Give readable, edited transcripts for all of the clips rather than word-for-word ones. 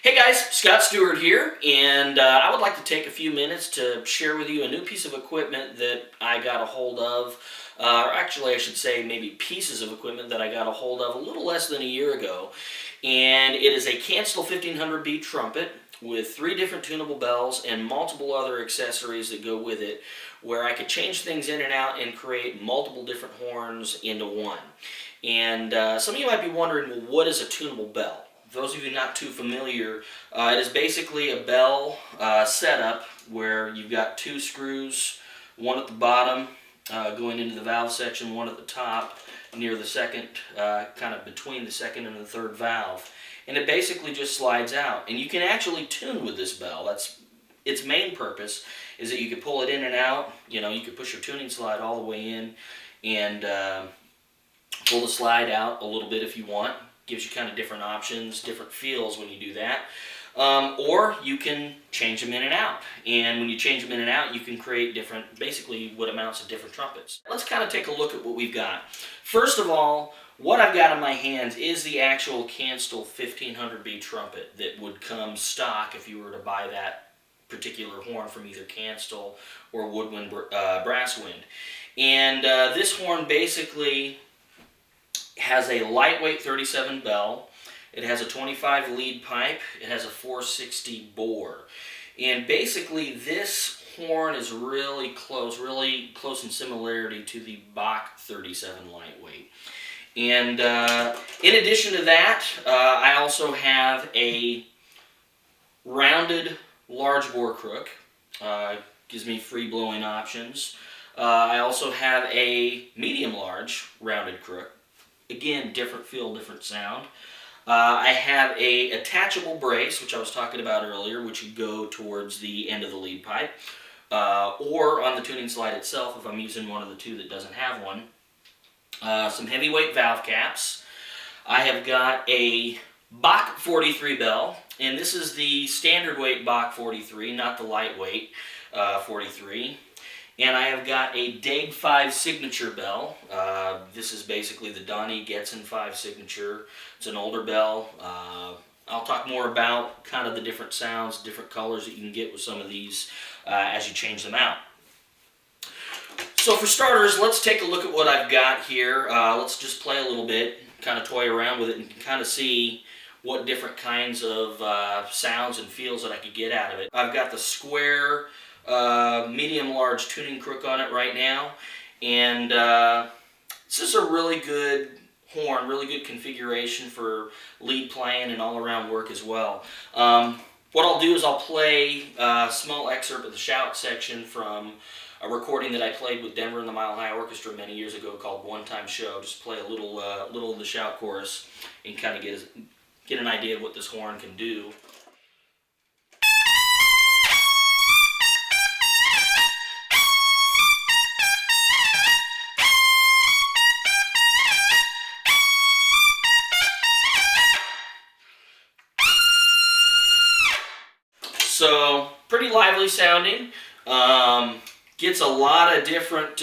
Hey guys, Scott Stewart here, and I would like to take a few minutes to share with you a new piece of equipment that I got a hold of, or actually I should say maybe pieces of equipment that I got a hold of a little less than a year ago. And it is a Kanstul 1500B trumpet with 3 different tunable bells and multiple other accessories that go with it, where I could change things in and out and create multiple different horns into one. And some of you might be wondering, well, what is a tunable bell? Those of you not too familiar, it is basically a bell setup where you've got 2 screws, one at the bottom going into the valve section, one at the top near the second, kind of between the second and the third valve. And it basically just slides out. And you can actually tune with this bell. That's its main purpose, is that you can pull it in and out. You know, you could push your tuning slide all the way in and pull the slide out a little bit if you want. Gives you kind of different options, different feels when you do that. Or you can change them in and out. And when you change them in and out, you can create different, basically what amounts to different trumpets. Let's kind of take a look at what we've got. First of all, what I've got in my hands is the actual Kanstul 1500B trumpet that would come stock if you were to buy that particular horn from either Kanstul or Woodwind Brasswind. And this horn basically has a lightweight 37 bell. It has a 25 lead pipe. It has a 460 bore. And basically this horn is really close in similarity to the Bach 37 lightweight. And in addition to that, I also have a rounded large bore crook. Gives me free blowing options. I also have a medium large rounded crook. Again, different feel, different sound. I have a attachable brace, which I was talking about earlier, which would go towards the end of the lead pipe, or on the tuning slide itself if I'm using one of the 2 that doesn't have one. Some heavyweight valve caps. I have got a Bach 43 bell, and this is the standard weight Bach 43, not the lightweight 43. And I have got a Dag 5 signature bell. This is basically the Donnie Getson 5 signature. It's an older bell. I'll talk more about kind of the different sounds, different colors that you can get with some of these as you change them out. So for starters, let's take a look at what I've got here. Let's just play a little bit, kind of toy around with it and kind of see what different kinds of sounds and feels that I could get out of it. I've got the square medium large tuning crook on it right now, and this is a really good horn, really good configuration for lead playing and all around work as well. What I'll do is I'll play a small excerpt of the shout section from a recording that I played with Denver and the Mile High Orchestra many years ago called One Time Show. Just play a little of the shout chorus and kind of get an idea of what this horn can do. So, pretty lively sounding. Gets a lot of different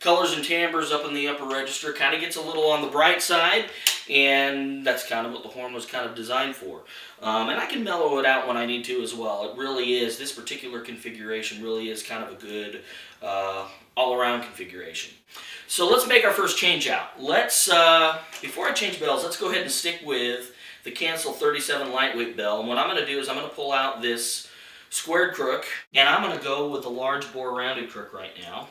colors and timbres up in the upper register. Kind of gets a little on the bright side, and that's kind of what the horn was kind of designed for. And I can mellow it out when I need to as well. It really is, this particular configuration really is kind of a good all-around configuration. So let's make our first change out. Let's, before I change bells, let's go ahead and stick with the Kanstul 37 lightweight bell. And what I'm going to do is I'm going to pull out this squared crook, and I'm going to go with the large bore rounded crook right now.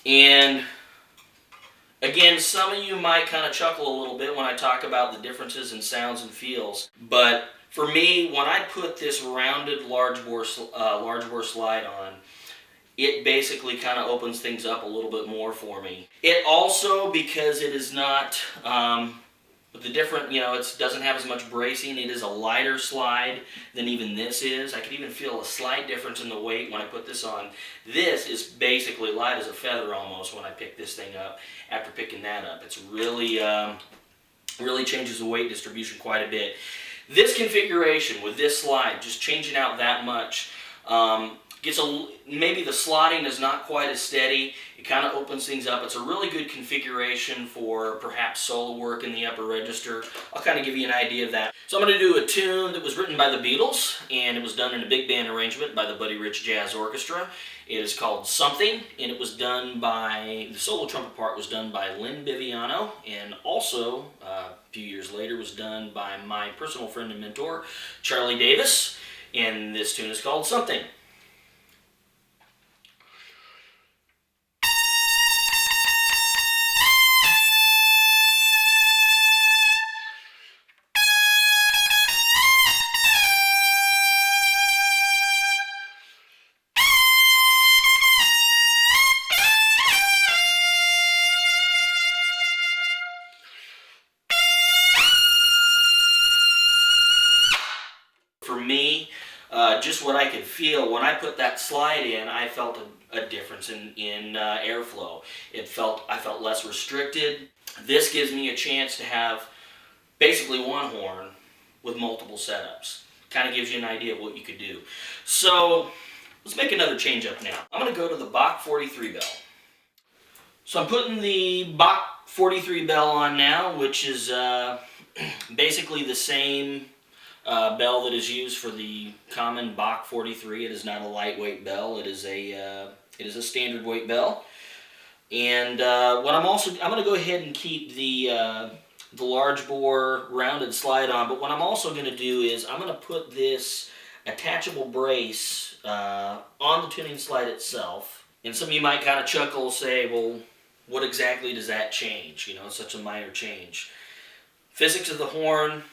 And again, some of you might kind of chuckle a little bit when I talk about the differences in sounds and feels, but for me, when I put this rounded large bore slide on, it basically kind of opens things up a little bit more for me. It also, because it is not the different, you know, it doesn't have as much bracing. It is a lighter slide than even this is. I can even feel a slight difference in the weight when I put this on. This is basically light as a feather almost when I pick this thing up after picking that up. It's really, really changes the weight distribution quite a bit. This configuration with this slide, just changing out that much, maybe the slotting is not quite as steady. It kind of opens things up. It's a really good configuration for perhaps solo work in the upper register. I'll kind of give you an idea of that. So I'm going to do a tune that was written by the Beatles, and it was done in a big band arrangement by the Buddy Rich Jazz Orchestra. It is called Something, and it was done by, the solo trumpet part was done by Lynn Biviano, and also a few years later was done by my personal friend and mentor, Charlie Davis, and this tune is called Something. For me, just what I could feel when I put that slide in, I felt a difference in airflow. I felt less restricted. This gives me a chance to have basically one horn with multiple setups. Kind of gives you an idea of what you could do. So let's make another change up now. I'm going to go to the Bach 43 bell. So I'm putting the Bach 43 bell on now, which is basically the same bell that is used for the common Bach 43. It is not a lightweight bell. It is a standard weight bell. And I'm going to go ahead and keep the large bore rounded slide on. But what I'm also going to do is I'm going to put this attachable brace on the tuning slide itself. And some of you might kind of chuckle, say, well, what exactly does that change? You know, it's such a minor change. Physics of the horn.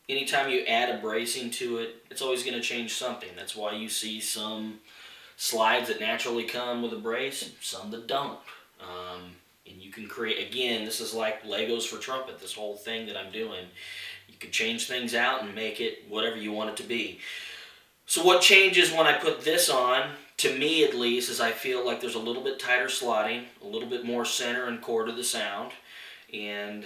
Anytime you add a bracing to it, it's always going to change something. That's why you see some slides that naturally come with a brace, some that don't. And you can create, again, this is like Legos for trumpet, this whole thing that I'm doing. You can change things out and make it whatever you want it to be. So what changes when I put this on, to me at least, is I feel like there's a little bit tighter slotting, a little bit more center and core to the sound. And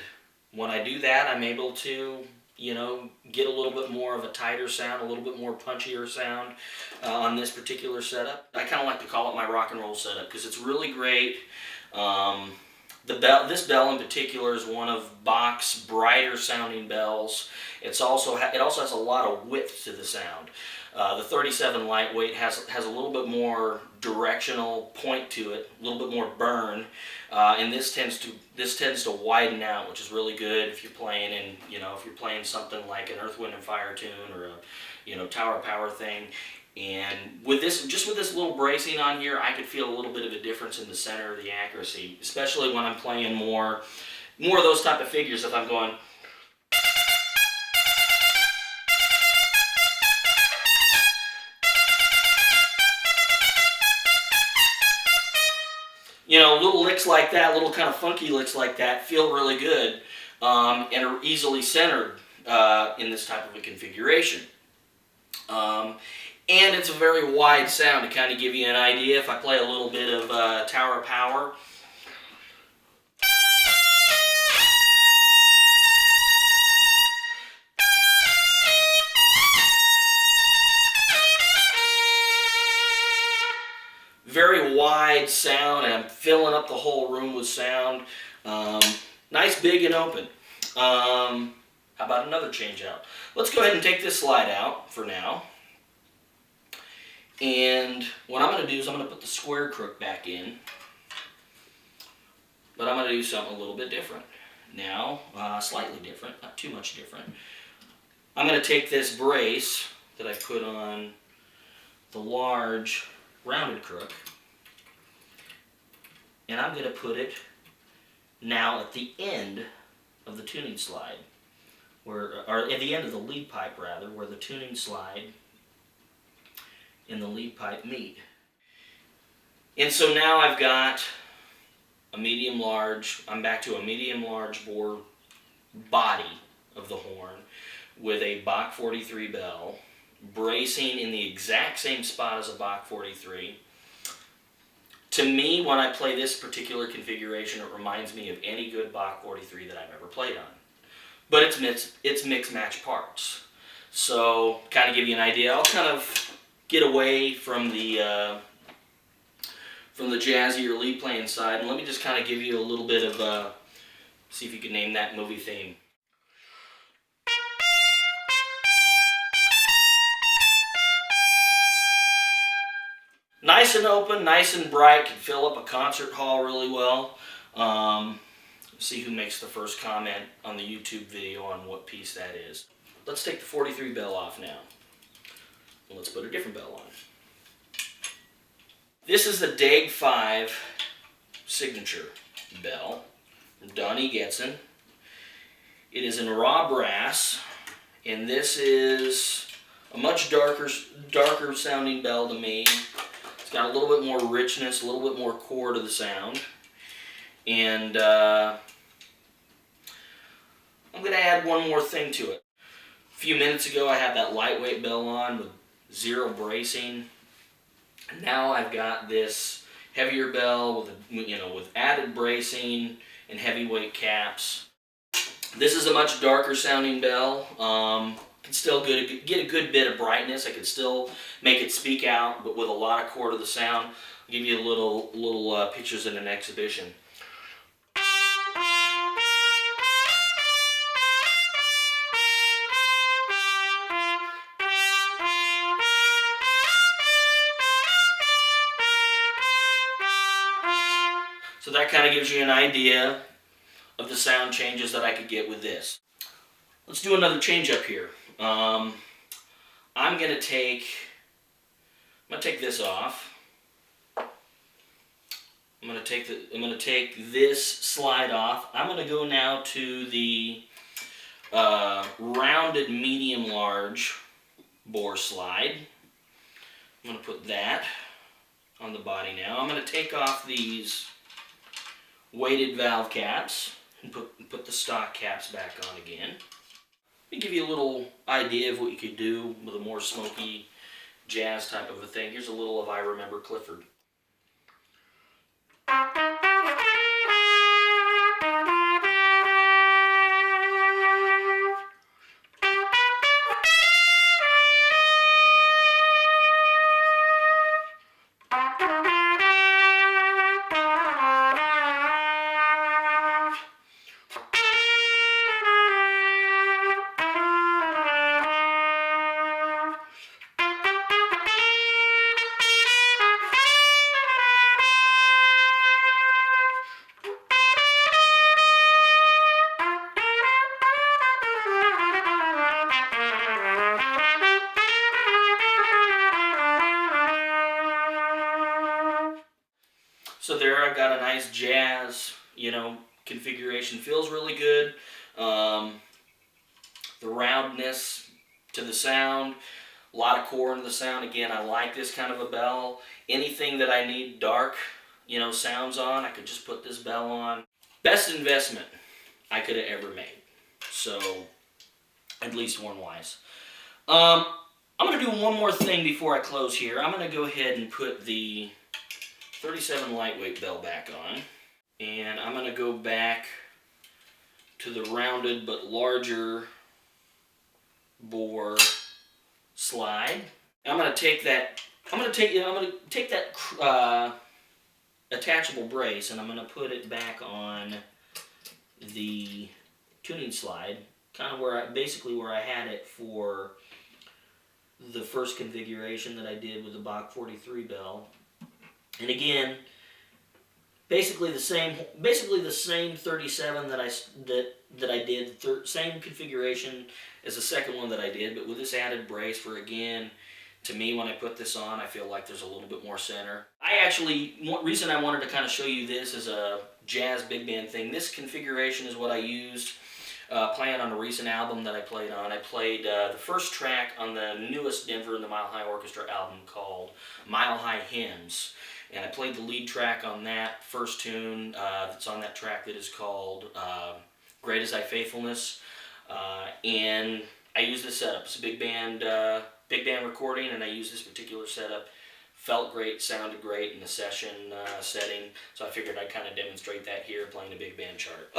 when I do that, I'm able to, you know, get a little bit more of a tighter sound, a little bit more punchier sound on this particular setup. I kind of like to call it my rock and roll setup because it's really great. This bell in particular is one of Bach's brighter sounding bells. It also has a lot of width to the sound. The 37 lightweight has a little bit more directional point to it, a little bit more burn, and this tends to widen out, which is really good if you're playing if you're playing something like an Earth, Wind and Fire tune or a Tower Power thing. And with this little bracing on here, I could feel a little bit of a difference in the center of the accuracy, especially when I'm playing more of those type of figures. If I'm going, little licks like that, little kind of funky licks like that feel really good and are easily centered in this type of a configuration. And it's a very wide sound to kind of give you an idea. If I play a little bit of Tower Power, very wide sound, and I'm filling up the whole room with sound. Nice, big, and open. How about another change out? Let's go ahead and take this slide out for now. And what I'm going to do is I'm going to put the square crook back in. But I'm going to do something a little bit different. Now, slightly different, not too much different. I'm going to take this brace that I put on the large rounded crook, and I'm going to put it now at the end of the tuning slide, or at the end of the lead pipe rather, where the tuning slide and the lead pipe meet. And so now I've got a medium-large, I'm back to a medium-large bore body of the horn with a Bach 43 bell, bracing in the exact same spot as a Bach 43. To me, when I play this particular configuration, it reminds me of any good Bach 43 that I've ever played on. But it's mixed match parts. So, kind of give you an idea, I'll kind of get away from the jazzy or lead playing side, and let me just kind of give you a little bit of, see if you can name that movie theme. Nice and open, nice and bright, can fill up a concert hall really well. See who makes the first comment on the YouTube video on what piece that is. Let's take the 43 bell off now. And let's put a different bell on. This is the Dag 5 signature bell from Donnie Getson. It is in raw brass, and this is a much darker sounding bell to me. It's got a little bit more richness, a little bit more core to the sound. And I'm going to add one more thing to it. A few minutes ago I had that lightweight bell on with zero bracing. Now I've got this heavier bell with, with added bracing and heavyweight caps. This is a much darker sounding bell. Can still get a good bit of brightness. I can still make it speak out, but with a lot of core to the sound. I'll give you a little pictures in an exhibition. So that kind of gives you an idea of the sound changes that I could get with this. Let's do another change up here. I'm gonna take this off. I'm gonna take this slide off. I'm gonna go now to the rounded medium large bore slide. I'm gonna put that on the body now. I'm gonna take off these weighted valve caps and put the stock caps back on again. Let me give you a little idea of what you could do with a more smoky jazz type of a thing. Here's a little of I Remember Clifford. So there I've got a nice jazz, configuration. Feels really good. The roundness to the sound, a lot of core into the sound. Again, I like this kind of a bell. Anything that I need dark, sounds on, I could just put this bell on. Best investment I could have ever made. So, at least one-wise. I'm going to do one more thing before I close here. I'm going to go ahead and put the 37 lightweight bell back on, and I'm going to go back to the rounded but larger bore slide. I'm going to take that attachable brace, and I'm going to put it back on the tuning slide, kind of where I had it for the first configuration that I did with the Bach 43 bell. And again, basically the same 37 that I did, same configuration as the second one that I did, but with this added brace for, again, to me, when I put this on, I feel like there's a little bit more center. Reason I wanted to kind of show you this as a jazz big band thing, this configuration is what I used playing on a recent album that I played on. I played the first track on the newest Denver and the Mile High Orchestra album called Mile High Hymns. And I played the lead track on that first tune that's on that track that is called Great Is Thy Faithfulness. And I used this setup. It's a big band recording, and I used this particular setup. Felt great, sounded great in the session setting, so I figured I'd kind of demonstrate that here playing a big band chart.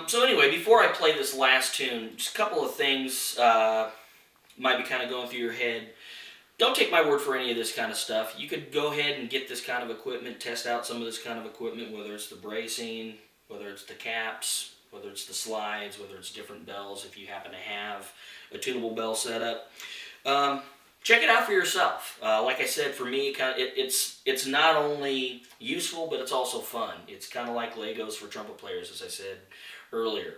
So anyway, before I play this last tune, just a couple of things might be kind of going through your head. don't take my word for any of this kind of stuff. You could go ahead and get this kind of equipment, test out some of this kind of equipment, whether it's the bracing, whether it's the caps, whether it's the slides, whether it's different bells, if you happen to have a tunable bell setup. Check it out for yourself. Like I said, for me, it's not only useful, but it's also fun. It's kind of like Legos for trumpet players, as I said earlier.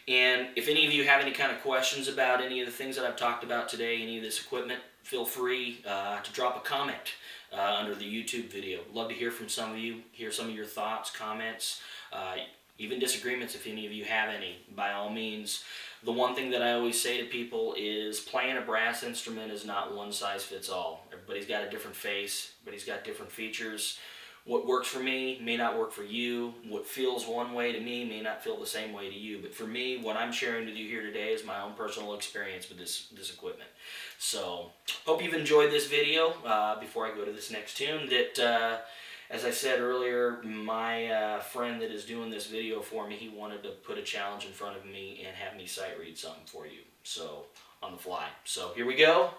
And if any of you have any kind of questions about any of the things that I've talked about today, any of this equipment, feel free to drop a comment under the YouTube video. Love to hear from some of you, hear some of your thoughts, comments, even disagreements if any of you have any. By all means, the one thing that I always say to people is playing a brass instrument is not one size fits all. Everybody's got a different face, everybody's got different features. What works for me may not work for you. What feels one way to me may not feel the same way to you. But for me, what I'm sharing with you here today is my own personal experience with this equipment. So, hope you've enjoyed this video. Before I go to this next tune, that as I said earlier, my friend that is doing this video for me, he wanted to put a challenge in front of me and have me sight read something for you. So, on the fly. So, here we go.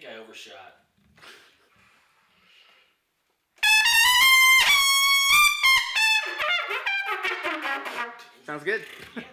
I overshot. Sounds good. Yeah.